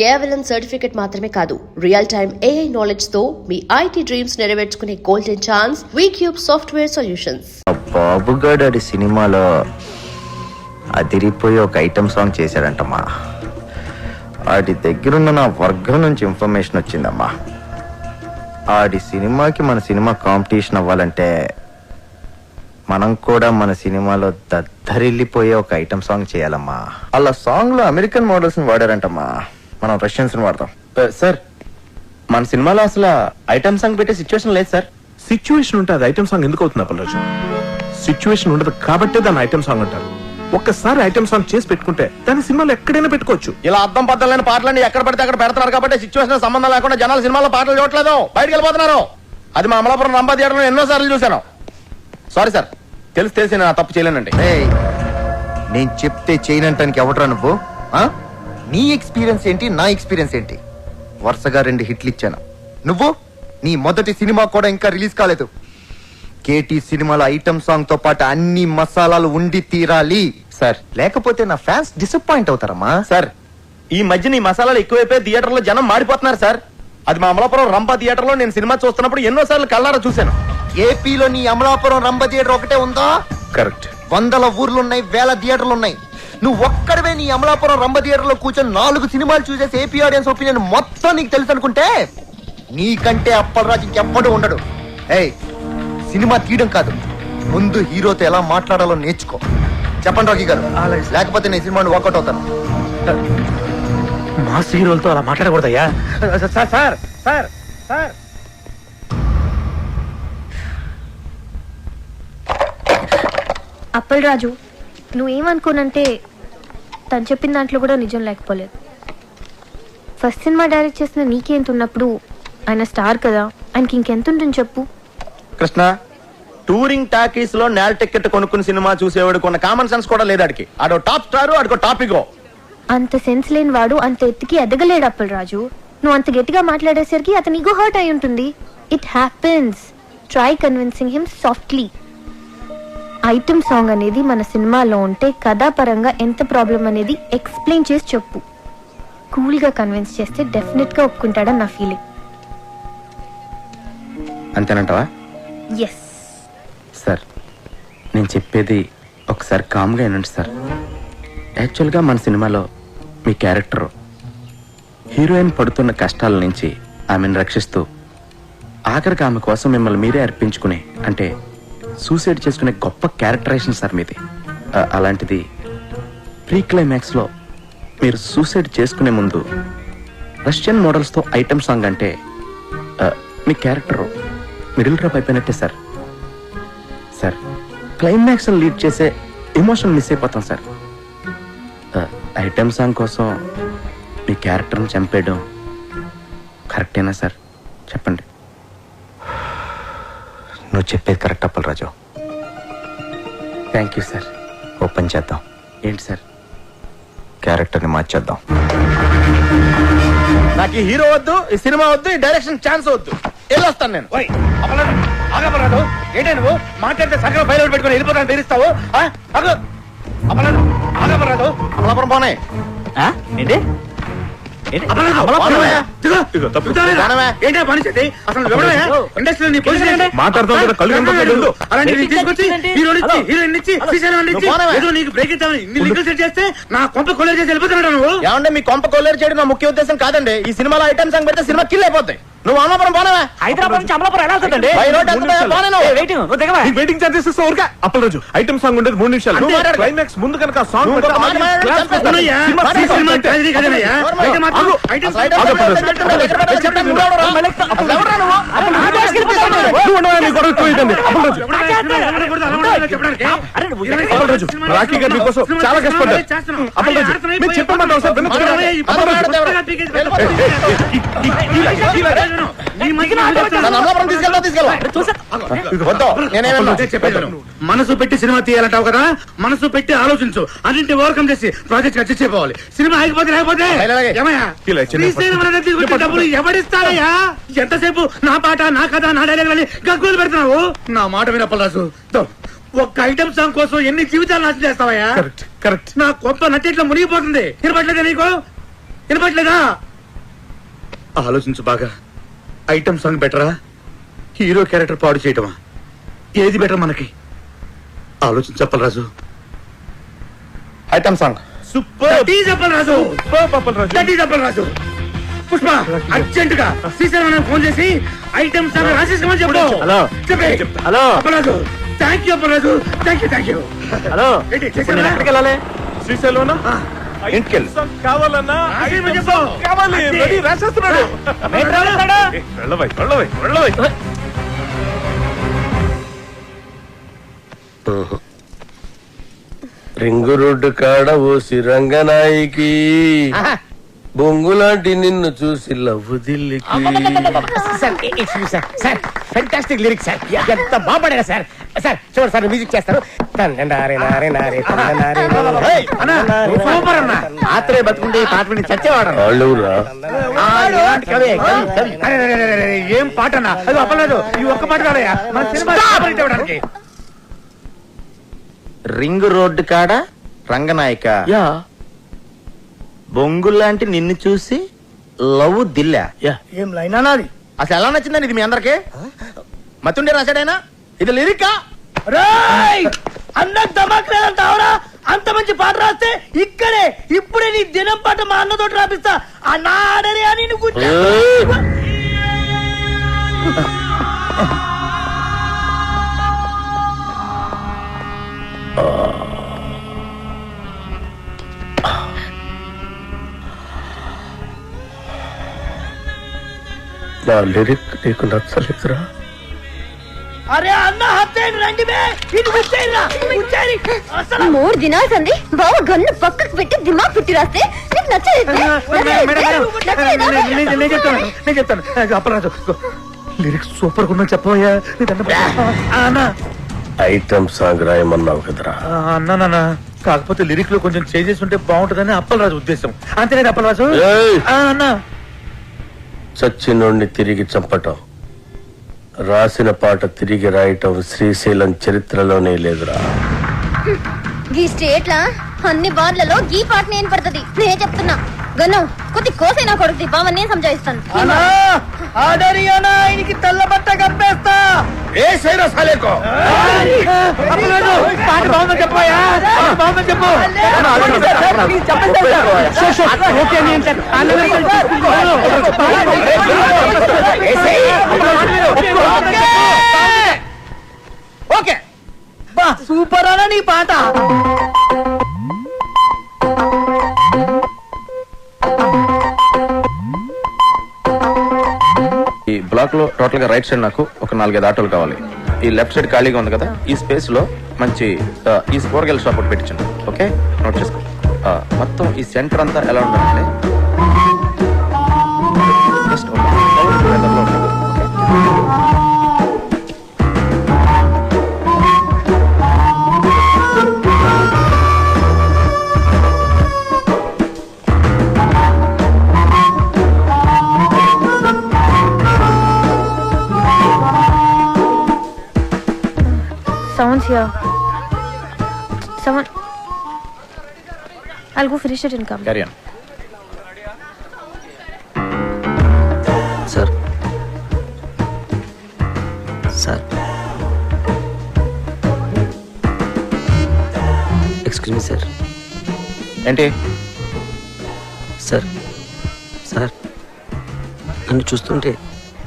కేవలం సర్టిఫికెట్ మాత్రమే కాదు, రియల్ టైమ్ AI నాలెడ్జ్ తో మీ IT డ్రీమ్స్ నెరవేర్చుకునే golden chance V Cube software solutions. బాబుగాడు అది సినిమాలో అదిరిపోయి ఒక ఐటమ్ సాంగ్ చేశాడంటమ్మా. ఆడి దగ్గరున్న నా వర్గం నుంచి ఇన్ఫర్మేషన్ వచ్చిందమ్మా. ఆడి సినిమాకి మన సినిమా కాంపిటీషన్ అవ్వాలంటే మనం కూడా మన సినిమాలో దద్దరిల్లిపోయే ఒక ఐటమ్ సాంగ్ చేయాలమ్మా. అలా సాంగ్ లో అమెరికన్ మోడల్స్ ని వాడారంటమ్మా, మనం రష్యన్స్ ని వాడతాం. సార్ మన సినిమాలో అసలు ఐటమ్ సాంగ్ పెట్టే సిచ్యువేషన్ లేదు సార్. సిచ్యువేషన్ ఉంటే అది ఐటమ్ సాంగ్ ఎందుకు అవుతుంది అప్పలరాజు? సిచ్యువేషన్ ఉండదు కాబట్టి దాన్ని ఐటమ్ సాంగ్ అంటారు. ఒక్కసారి ఐటమ్ సాంగ్ చేసి పెట్టుకుంటే దాని సినిమాలో ఎక్కడైనా పెట్టుకోవచ్చు. ఇలా అర్థం పద్దలేని పాటలని ఎక్కడ పడితే అక్కడ పెడతారు కాబట్టి సిచ్యువేషన్ సంబంధం లేకుండా జనాలు సినిమాలో పాటలు చూడట్లేదు, బయటకు వెళ్ళిపోతున్నారు. అది మా అమలాపురం రంభా థియేటర్లో ఎన్నో సార్లు చూశాను. సారీ సార్, తెలిసి నేను తప్పు చేయలేనండి. నేను చెప్తే చేయనంటానికి ఎవడరా నువ్వు? నీ ఎక్స్పీరియన్స్ ఏంటి, నా ఎక్స్పీరియన్స్ ఏంటి? వరుసగా 2 హిట్లు ఇచ్చాను. నువ్వు నీ మొదటి సినిమా కూడా ఇంకా రిలీజ్ కాలేదు. కేటీ సినిమాలో ఐటమ్ సాంగ్ తో పాటు అన్ని మసాలాలు ఉండి తీరాలి సార్, లేకపోతే నా ఫ్యాన్స్ డిసప్పాయింట్ అవుతారమ్మా. సార్ ఈ మధ్య నీ మసాలాలు ఎక్కువైపోయి థియేటర్లో జనం మాడిపోతున్నారు సార్. అది మా అమలాపురం రంభా థియేటర్లో నేను సినిమా చూస్తున్నప్పుడు ఎన్నో సార్లు కళ్ళారా చూశాను. ఏపీలో నీ అమలాపురం రంభ థియేటర్ ఒకటే ఉందా? కరెక్ట్. 100 ఊర్లున్నాయి, 1000 థియేటర్లు ఉన్నాయి. నువ్వు ఒక్కడవే నీ అమలాపురం రంభ థియేటర్ లో కూర్చొని 4 సినిమాలు చూసేసి ఏపీ ఆడియన్స్ ఒపీనియన్ మొత్తం నీకు తెలుసు అనుకుంటే నీకంటే అప్పలరాజు ఇంకెవ్వడు ఉండడు. సినిమా తీయడం కాదు, ముందు హీరోతో ఎలా మాట్లాడాలో నేర్చుకో. చెప్పండి రాకీ గారు, లేకపోతే నేను సినిమాని వాకౌట్ అవుతాను. మాస్ హీరోలతో అలా మాట్లాడకూడదయ్యా. Sir sir sir sir Appalaraju, నువ్వేమనుకోనంటే తను చెప్పిన దాంట్లో కూడా నిజం లేకపోలేదు. ఫస్ట్ సినిమా డైరెక్ట్ చేసిన నీకేంత ఉన్నప్పుడు ఆయన స్టార్ కదా, ఆయనకి ఇంకెంత ఉంటుంది చెప్పు. కృష్ణ, టూరింగ్ టాకీస్ లో నేల టికెట్ కొనుక్కుని సినిమా చూసేవాడు కొన్న కామన్ సెన్స్ కూడా లేదు. ఆడికి ఆడో టాప్ స్టార్, ఆడికో టాపిక్. అంత సెన్స్ లేని వాడు అంత ఎత్తుకి ఎదగలేడు అప్పలరాజు. నువ్వు అంత గట్టిగా మాట్లాడేసరికి అతని ఈగో హర్ట్ అయి ఉంటుంది. It happens. Try convincing him softly. Item song అనేది మన సినిమాలో ఉంటే కథాపరంగా ఎంత ప్రాబ్లం అనేది ఎక్స్ప్లెయిన్ చేసి చెప్పు. కూల్ గా కన్విన్స్ చేస్తే డెఫినెట్ గా ఒప్పుకుంటాడని నా ఫీలింగ్. అంతేనంటావా? ఎస్ సార్, నేను చెప్పేది ఒకసారి కామ్గా వినండి సార్. యాక్చువల్గా మన సినిమాలో మీ క్యారెక్టర్ హీరోయిన్ పడుతున్న కష్టాల నుంచి ఆమెను రక్షిస్తూ ఆఖరికి ఆమె కోసం మిమ్మల్ని మీరే అర్పించుకునే, అంటే సూసైడ్ చేసుకునే గొప్ప క్యారెక్టరైజేషన్ సార్ మీది. అలాంటిది ప్రీ క్లైమాక్స్లో మీరు సూసైడ్ చేసుకునే ముందు రష్యన్ మోడల్స్తో ఐటమ్ సాంగ్ అంటే మీ క్యారెక్టర్ మిడిల్ డ్రాప్ అయిపోయినట్టే సార్. సార్, క్లైమాక్స్ లీడ్ చేసే ఎమోషన్ మిస్ అయిపోతాం సార్. ఐటమ్ సాంగ్ కోసం మీ క్యారెక్టర్ని చంపేయడం కరెక్టేనా సార్? చెప్పండి. నువ్వు చెప్పేది correct Appalaraju. Thank you sir. Open చేద్దాం. ఏంటి సార్? క్యారెక్టర్ని మార్చేద్దాం. నాకు ఈ హీరో వద్దు, ఈ సినిమా వద్దు, ఈ డైరెక్షన్ ఛాన్స్ వద్దు. వెళ్ళొస్తాను నేను. ఆగపరాదు, ఏంటే నువ్వు మాట్లాడితే సగం బయలు పెట్టుకుని వెళ్ళిపోతాను బెదిరిస్తావు? ఆగపరాదు, అమలాపురం పోనే. ఏంటి నా కొంప కొల్లేరు చేసి వెళ్ళిపోతున్నాడు నువ్వు? ఏమంటే మీ కొంప కొల్లేరు చేయడం నా ముఖ్య ఉద్దేశం కాదండి. ఈ సినిమాలో ఐటమ్ సాంగ్ పెడితే సినిమా కిల్ అయిపోతాయి. నువ్వు అమలాపురం పోనవా? హైదరాబాద్ నుంచి అమలాపురం ఎలా అవుతుందండి? వెయిటింగ్ ఛార్జెస్ ఓర్గా. అప్పలరాజు, ఐటమ్ సాంగ్ ఉండేది 3 నిమిషాలు. క్లైమాక్స్ ముందు కనుక సాంగ్ రాఖీ గారి మీకోసం చాలా కష్టపడ్డారు. అప్పలరాజు, చెప్పమంటావు సార్? మనసు పెట్టి సినిమా తీయాలంటావు కదా, మనసు పెట్టి ఆలోచించు. అన్నింటి ఓవర్కమ్ చేసి ప్రాజెక్ట్ అడ్జస్ట్ అయిపోవాలి. సినిమా ఆగిపోతే డబ్బులు ఎవడిస్తారయ్యా? ఎంతసేపు నా పాట, నా కథ, నా డైలాగ్ అని గగ్గోలు పెడుతున్నావు. నా మాట వినప్పరాజు, ఒక్క ఐటమ్ సాంగ్ కోసం ఎన్ని జీవితాలు నాశనం చేస్తావయ్యా? కరెక్ట్. నా కొంత నటిట్లో మునిగిపోతుంది. వినపట్లేదా నీకు? వినపట్లేదా? ఆలోచించు బాగా. ఐటమ్ సాంగ్ బెటరా, హీరో క్యారెక్టర్ పాడు చేయటమా? ఏది బెటర్ మనకి? ఆలోచించు Appalaraju. Item song. Super Appalaraju. Appalaraju. Pushpa urgent గా శ్రీశైలం ఫోన్ చేసి ఐటమ్ సాంగ్ రాసేసుకోమని చెప్పు. హలో. చెప్పే. Hello. Appalaraju. Thank you Appalaraju. Thank you. Hello. ఏంటి, ఇప్పుడు చేశారా? నేను ఎక్కడికి వెళ్ళాలి? శ్రీశైలం ఇంటికి వెళ్ళి కావాలన్నా రాసేయమని చెప్పు. కావాలి, అంతే. రెడీ, రాసేస్తున్నాడు. వెళ్ళవై. రింగు రోడ్డు కాడ ఓ రంగనాయికి బొంగులాంటి నిన్ను చూసి లవ్వు దిల్లికి. Sir fantastic lyrics sir. ఎంత బాగుపడారు సార్. సార్ చూడండి సార్, మ్యూజిక్ చేస్తారు. సూపర్ అన్న. ఆత్రే బతుకుంటే ఈ పాట విని చచ్చేవాడు. వాళ్ళురా ఏం పాట అన్న? అది అప్పలరాజు, ఈ ఒక్క పాట కాదయ్యా మన సినిమా హిట్ అవ్వడానికి. రింగ్ రోడ్డు కాడ రంగనాయక బొంగుల్లాంటి నిన్ను చూసి లవ్ దిల్లా. ఏం లైనా నాది. అసలు ఎలా నచ్చిందని ఇది మీ అందరికి? మతుండే రాశాడైనా ఇది లిరికా? అన్న దమాక్ లేదంటావరా? అంత మంచి పాట రాస్తే ఇక్కడే ఇప్పుడే నీ దినం పాట మా అన్నతోటి రాపిస్తా. అన్న ఆడరే అని నువ్వు నా లిరిక్ నీకు నచ్చలేదురా? అరే అన్న హత్యని రండి బే. ఇది ఉచ్చేయరా, ఉచ్చేయరి. అసలు 3 దినాలు సంది బావ గన్ను పక్కకు పెట్టి దిమాగ్ పెట్టి రాస్తే నీకు నచ్చలేదు. నేను చెప్తాను. అప్పలరాజు లిరిక్స్ సూపర్ గా ఉన్నా చెప్పబోయా? అన్న ఐటమ్ సాంగ్ రాయమన్నావు కదరా? అన్నా, కాకపోతే లిరిక్ లో కొంచెం చేంజెస్ ఉంటే బాగుంటుందని అప్పలరాజు ఉద్దేశం. అంతేనా అప్పలరాజు? ఏయ్! అన్నా చచ్చినోడిని తిరిగి చంపటం, రాసిన పాట తిరిగి రాయటం శ్రీశైలం చరిత్రలోనే లేదురా. ఈ స్టేట్ లా అన్ని బార్లలో ఈ పాట నేను పడుతుంది. నేను చెప్తున్నా గన్ను కొద్ది కోసైనా కొడుకు బావ నేను సంజాయిస్తాను. ఆడరి అన్న ఆయనకి తెల్ల బట్ట కప్పేస్తా. అప్పలరాజు పాట బాగుందని చెప్పాయా? బాగుందని చెప్పు. ఓకే బా సూపర్ అన్న నీ పాట. ఈ బ్లాక్ లో టోటల్ గా రైట్ సైడ్ నాకు ఒక 4-5 ఆటోలు కావాలి. ఈ లెఫ్ట్ సైడ్ ఖాళీగా ఉంది కదా, ఈ స్పేస్ లో మంచి ఈ కూరగాయల షాప్ ఒకటి పెట్టించండి. ఓకే, నోట్ చేసుకో. మొత్తం ఈ సెంటర్ అంతా ఎలా ఉండాలంటే జస్ట్ వెదర్లో ఉంటుంది. Someone's here. Someone. I'll go finish it and come. Carry on. Sir sir excuse me sir. ఏంటి? సార్ సార్ నన్ను చూస్తుంటే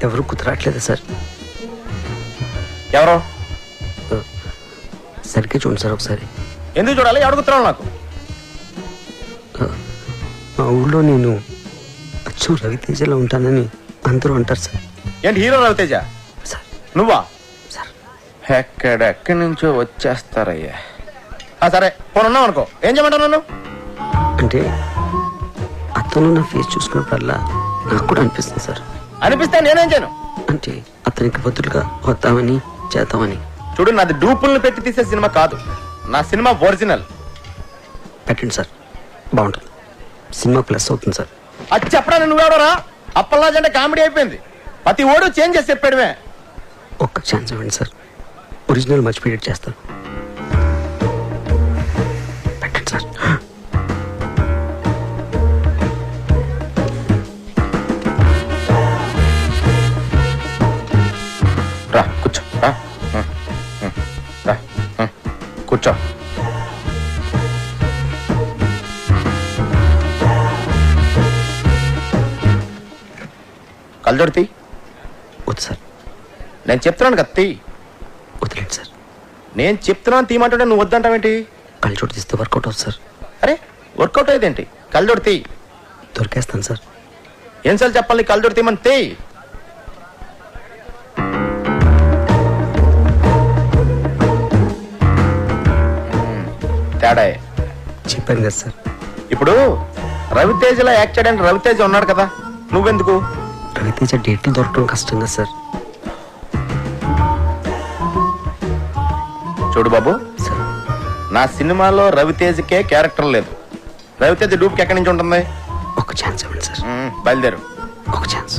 ఎవరు కుదరట్లేదా సార్? ఎవరో సరిగ్గా చూడండి సార్ ఒకసారి. ఎందుకు చూడాలి? అడుగుతున్నావు నాకు. మా ఊళ్ళో నేను అచ్చు రవితేజలో ఉంటానని అందరూ అంటారు సార్. ఏంటి హీరో రవితేజ? సార్ నువ్వా? సార్ ఎక్కడెక్కడి నుంచో వచ్చేస్తారయ్యా. సరే పోను ఉన్నావు అనుకో, ఏం చేయమంటావు నన్ను? అంటే అతను నా ఫేస్ చూసుకున్నప్పుడల్లా నాకు కూడా అనిపిస్తుంది సార్. అనిపిస్తే నేనేం చేయను? అంటే అతనికి బదులుగా వద్దామని చేద్దామని. చూడు, నాది డూపుల్ని పెట్టి తీసే సినిమా కాదు, నా సినిమా ఒరిజినల్. పెట్టండి సార్, బాగుంటుంది. సినిమా ప్లస్ అవుతుంది సార్. అది చెప్పడానికి నువ్వెవడరా? అప్పల్లాజ్ అంటే కామెడీ అయిపోయింది. ప్రతి ఓడు చేంజ్ చేసి చెప్పాడమే. ఒక్క ఛాన్స్ ఇవ్వండి సార్, ఒరిజినల్ మర్చిపోయేట్ చేస్తాను. పెట్టండి సార్. కళ్ళజోడు తీ. వద్దు సార్, నేను చెప్తున్నాను కదా తీ. వదిలేదు సార్. నేను చెప్తున్నాను తీయమంటుంటే నువ్వు వద్దంటావేంటి? కళ్ళజోడు తీస్తే వర్కౌట్ అవుతుంది సార్. అరే వర్కౌట్ అయ్యేదేంటి? కళ్ళజోడు తీ. దొరికేస్తాను సార్. ఏం చెప్పాలి? కళ్ళజోడు తీయమని తీ. తేడా చెప్పాను కదా సార్. ఇప్పుడు రవితేజలో యాక్ట్ చేయడానికి రవితేజ ఉన్నాడు కదా, నువ్వెందుకు? రవితేజ డేట్లు దొరకడం కష్టం కదా సార్. చూడు బాబు, సార్ నా సినిమాలో రవితేజకే క్యారెక్టర్ లేదు. రవితేజ డూప్కి ఎక్కడి నుంచి ఉంటుంది? ఒక ఛాన్స్ ఇవ్వండి సార్. బయలుదేరు. ఒక ఛాన్స్.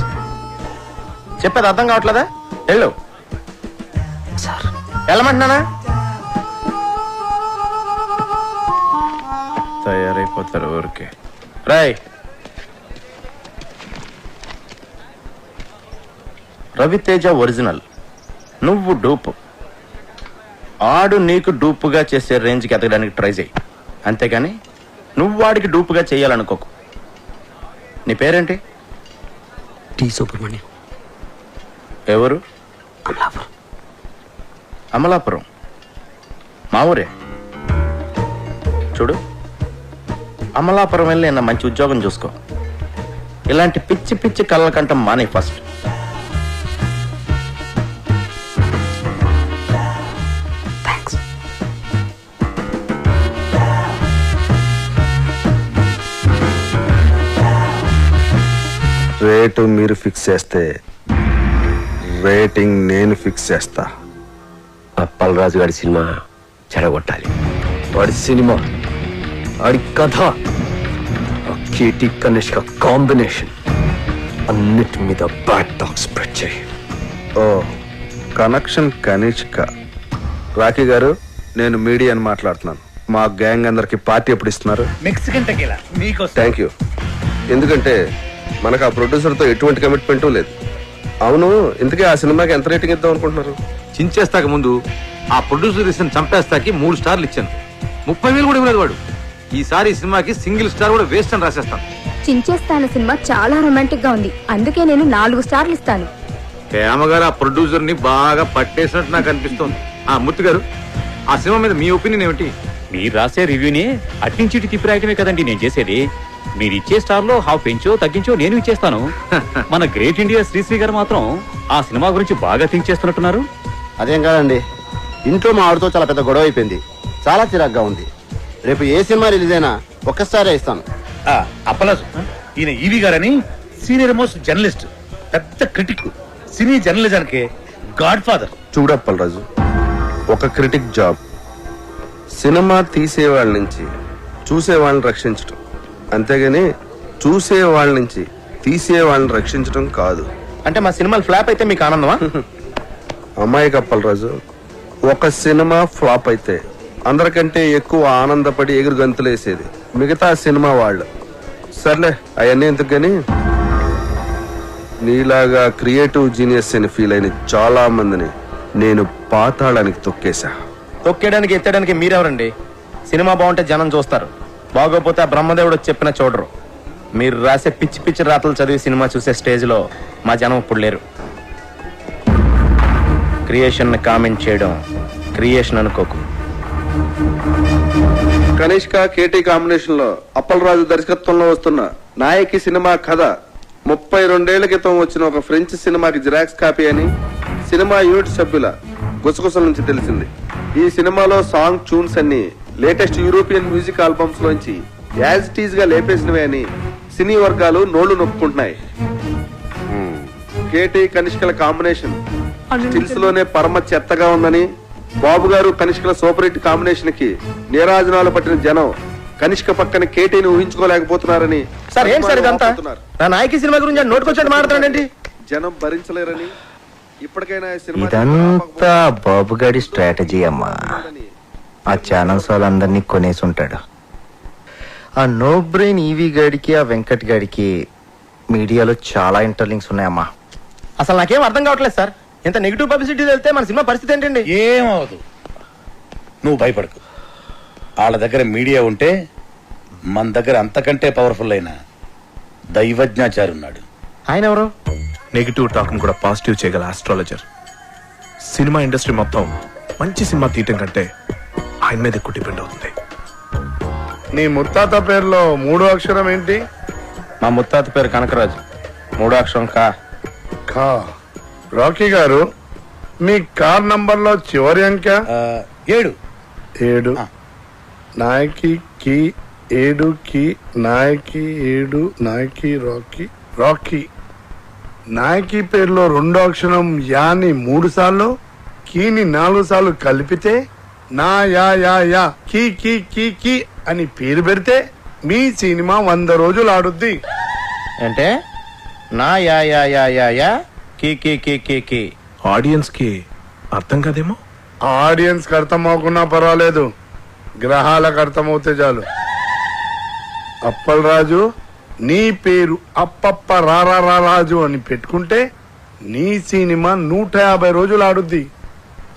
చెప్పేది అర్థం కావట్లేదా? వెళ్ళు. సార్ వెళ్ళమంటున్నానా? తయారైపోతారు ఊరికే. రాయ్, రవితేజ ఒరిజినల్, నువ్వు డూపు. ఆడు నీకు డూపుగా చేసే రేంజ్కి ఎదగడానికి ట్రై చేయి, అంతేగాని నువ్వు వాడికి డూపుగా చేయాలనుకోకు. నీ పేరేంటి? టి సుబ్రహ్మణ్యం. ఎవరు? అమలాపురం. అమలాపురం మా ఊరే. చూడు, అమలాపురం వెళ్ళి నా మంచి ఉద్యోగం చూసుకో. ఇలాంటి పిచ్చి పిచ్చి కళ్ళ కంటం మానే ఫస్ట్. థ్యాంక్స్. రేటు మీరు ఫిక్స్ చేస్తే రేటింగ్ నేను ఫిక్స్ చేస్తా. అప్పలరాజు గారి సినిమా చెడగొట్టాలి. వాడి సినిమా, వాడి కథ, కేటీ కనిష్క కాంబినేషన్ అన్నిటి మీద బ్యాడ్ టాక్ స్ప్రెడ్ చేయి. ఓ కనెక్షన్ కనిష్క. రాఖీ గారు, నేను మీడియాని మాట్లాడుతున్నాను. మా గ్యాంగ్ అందరికి పార్టీ ఎప్పుడు ఇస్తున్నారు? మెక్సికన్ టెకీలా మీకోసం. Thank you. ఎందుకంటే మనకు ఆ ప్రొడ్యూసర్తో ఎటువంటి కమిట్మెంటు లేదు. అవును, ఇంతకీ ఆ సినిమాకి ఎంత రేటింగ్ ఇద్దాం అనుకుంటున్నారు? చించేస్తాక ముందు ఆ ప్రొడ్యూసర్ ఇచ్చిన చంపేస్తాకి 3 స్టార్లు ఇచ్చాను. 30,000 కూడా ఇవ్వలేదు వాడు. ఈసారి ఈ సినిమాకి సింగిల్ స్టార్ కూడా వేస్ట్ అని రాసేస్తాను. చించేస్తాను సినిమా చాలా రొమాంటిక్ గా ఉంది, అందుకే నేను 4 స్టార్లు ఇస్తాను. హేమగారు ఆ ప్రొడ్యూసర్ ని బాగా పట్టేసినట్టు నాకు అనిపిస్తోంది. ఆ మూర్తి గారు, ఆ సినిమా మీద మీ ఒపీనియన్ ఏమిటి? మీరు రాసే రివ్యూని అట్నుంచి ఇటు తిప్పి రాయటమే కదండి నేను చేసేది. మీరు ఇచ్చే స్టార్ లో హాఫ్ పెంచో తగ్గించో నేను ఇచ్చేస్తాను. మన గ్రేట్ ఇండియా శ్రీశ్రీ గారు మాత్రం ఆ సినిమా గురించి బాగా థింక్ చేస్తున్నట్టున్నారు. అదేం కాదండి, ఇంట్లో మా ఆవిడతో చాలా పెద్ద గొడవ అయిపోయింది. చాలా చిరాగ్గా ఉంది. రేపు ఏ సినిమా రిలీజ్ అయినా ఒక్కసారి ఇస్తాను. అప్పలాసు, ఈయన ఈవి గారని సీనియర్ మోస్ట్ జర్నలిస్ట్, పెద్ద క్రిటిక్, సినీ జర్నలిజానికి గాడ్ ఫాదర్. చూడప్పలరాజు, ఒక క్రిటిక్ జాబ్ సినిమా తీసేవాళ్ళ నుంచి చూసేవాళ్ళని రక్షించటం, అంతేగాని చూసేవాళ్ళ నుంచి తీసేవాళ్ళని రక్షించడం కాదు. అంటే మా సినిమాలు ఫ్లాప్ అయితే మీకు ఆనందమా? అమ్మాయి అప్పలరాజు, ఒక సినిమా ఫ్లాప్ అయితే అందరికంటే ఎక్కువ ఆనందపడి ఎగురు గంతులేసేది మిగతా సినిమా వాళ్ళు. సర్లే, అవన్నీ ఎందుకు గాని, నీలాగా క్రియేటివ్ జీనియస్ అని ఫీల్ అయిన చాలా మందిని నేను పాతాళానికి తొక్కేశా. తొక్కేయడానికి ఎత్తడానికి మీరెవరండి? సినిమా బాగుంటే జనం చూస్తారు, బాగోపోతే ఆ బ్రహ్మదేవుడు చెప్పిన చూడరు. మీరు రాసే పిచ్చి పిచ్చి రాతలు చదివి సినిమా చూసే స్టేజ్లో మా జనం ఇప్పుడు లేరు. క్రియేషన్ కామెంట్ చేయడం క్రియేషన్ అనుకోకు. కనిష్క కేటీ కాంబినేషన్ లో అప్పలరాజు దర్శకత్వంలో వస్తున్న నాయకి సినిమా కథ 32 క్రితం వచ్చిన ఒక ఫ్రెంచ్ సినిమాకి జిరాక్స్ కాపీ అని సినిమా యూనిట్ సభ్యుల గుసగుసల నుంచి తెలిసింది. ఈ సినిమాలో సాంగ్ ట్యూన్స్ అన్ని లేటెస్ట్ యూరోపియన్ మ్యూజిక్ ఆల్బమ్స్ లోంచి యాజ్ టీజ్ గా లేపేసినవే అని సినీ వర్గాలు నోళ్లు నొప్పుకుంటున్నాయి. కేటీ కనిష్కల కాంబినేషన్ స్టిల్స్ లోనే పరమ చెత్తగా ఉందని, బాబు గారు కనిష్కల సూపర్ హిట్ కాంబినేషన్ కి నీరాజనాలు పట్టిన జనం కనిష్క పక్కన కేటీని ఊహించుకోలేకపోతున్నారని సార్, ఏంటి సార్ ఇదంతా? నా నాయకి సినిమా గురించి నోటుకొచ్చాడు మాట్లాడుతాడండి. జనం భరించలేరని ఇప్పటికైనా ఈ సినిమా ఇదంతా బాబుగాడి స్ట్రాటజీ అమ్మా. ఆ ఛానల్స్ వాళ్ళందరినీ కొనేసి ఉంటాడు. ఆ నో బ్రెయిన్ ఈవీ గాడికి ఆ వెంకట్ గాడికి మీడియాలో చాలా ఇంటర్లింక్స్ ఉన్నాయమ్మా. అసలు నాకేం అర్థం కావట్లేదు సార్. ఇంత నెగిటివ్ పబ్లిసిటీ వెళ్తే మన సినిమా పరిస్థితి ఏంటండి? ఏమవదు, నువ్వు భయపడకు. వాళ్ళ దగ్గర మీడియా ఉంటే మన దగ్గర అంతకంటే పవర్ఫుల్ అయిన దైవజ్ఞాచారి ఉన్నాడు. ఆయన ఎవరు? నెగిటివ్ టాక్ కూడా పాజిటివ్ చేయగల ఆస్ట్రాలజర్. సినిమా ఇండస్ట్రీ మొత్తం మంచి సినిమా తీయటం కంటే ఆయన మీద ఎక్కువ డిపెండ్ అవుతుంది. నీ ముత్తాత పేరులో 3వ అక్షరం ఏంటి? మా ముత్తాత పేరు కనకరాజు, 3వ అక్షరం కా. ఖా. రాకీ గారు, మీ కార్ నంబర్ లో చివరి అంక 7. 7. నాయకి కి 7 కి నాయకి 7 నాయకి రాకీ రాకీ. నాయకి పేరులో 2వ అక్షరం యాని 3 సార్లు, కీని 4 సార్లు కలిపితే నా యా యా యా కీ కీ కీ కీ అని పేరు పెడితే మీ సినిమా 100 రోజులు ఆడుద్ది. అంటే నా యా యా యా యా యా కీ కీ కీ కీ కీ. ఆడియన్స్ కి అర్థం కాదేమో. ఆడియన్స్ కి అర్థం అవ్వకున్నా పర్వాలేదు, గ్రహాలకు అర్థమవుతే చాలు. అప్పల్ రాజు, నీ పేరు అప్పప్ప రారా రాజు అని పెట్టుకుంటే నీ సినిమా 150 రోజులు ఆడుద్ది.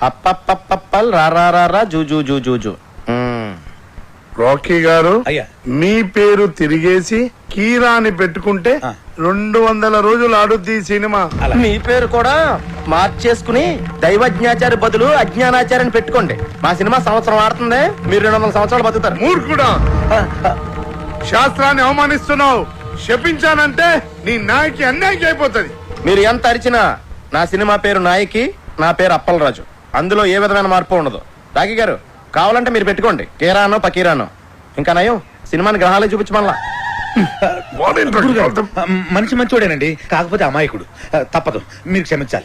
అప్పప్పప్పల్ రారా zoo zoo zoo zoo zoo. Rocky గారు, అయ్యా. మీ పేరు తిరిగేసి కీరా అని పెట్టుకుంటే 200 రోజులు ఆడుద్ది ఈ సినిమా. మీ పేరు కూడా మార్చేసుకుని దైవజ్ఞాచారి బదులు అజ్ఞానాచార్యని పెట్టుకోండి. మా సినిమా సంవత్సరం ఆడుతుంది, మీరు 200 సంవత్సరాలు బతుకుతారు. మూర్ఖుడా, శాస్త్రాన్ని అవమానిస్తున్నావు. శపించానంటే నీ నాయకి అన్యాయం అయిపోతుంది. మీరు ఎంత అరిచినా నా సినిమా పేరు నాయకి, నా పేరు అప్పలరాజు. అందులో ఏ విధమైన మార్పు ఉండదు. రాకీ గారు, కావాలంటే మీరు పెట్టుకోండి కేరానో పకీరానో. ఇంకా నయం, సినిమాని గ్రహాలే చూపించమల్లా. మనిషి మంచోడేనండి, కాకపోతే అమాయకుడు. తప్పదు, మీరు క్షమించాలి.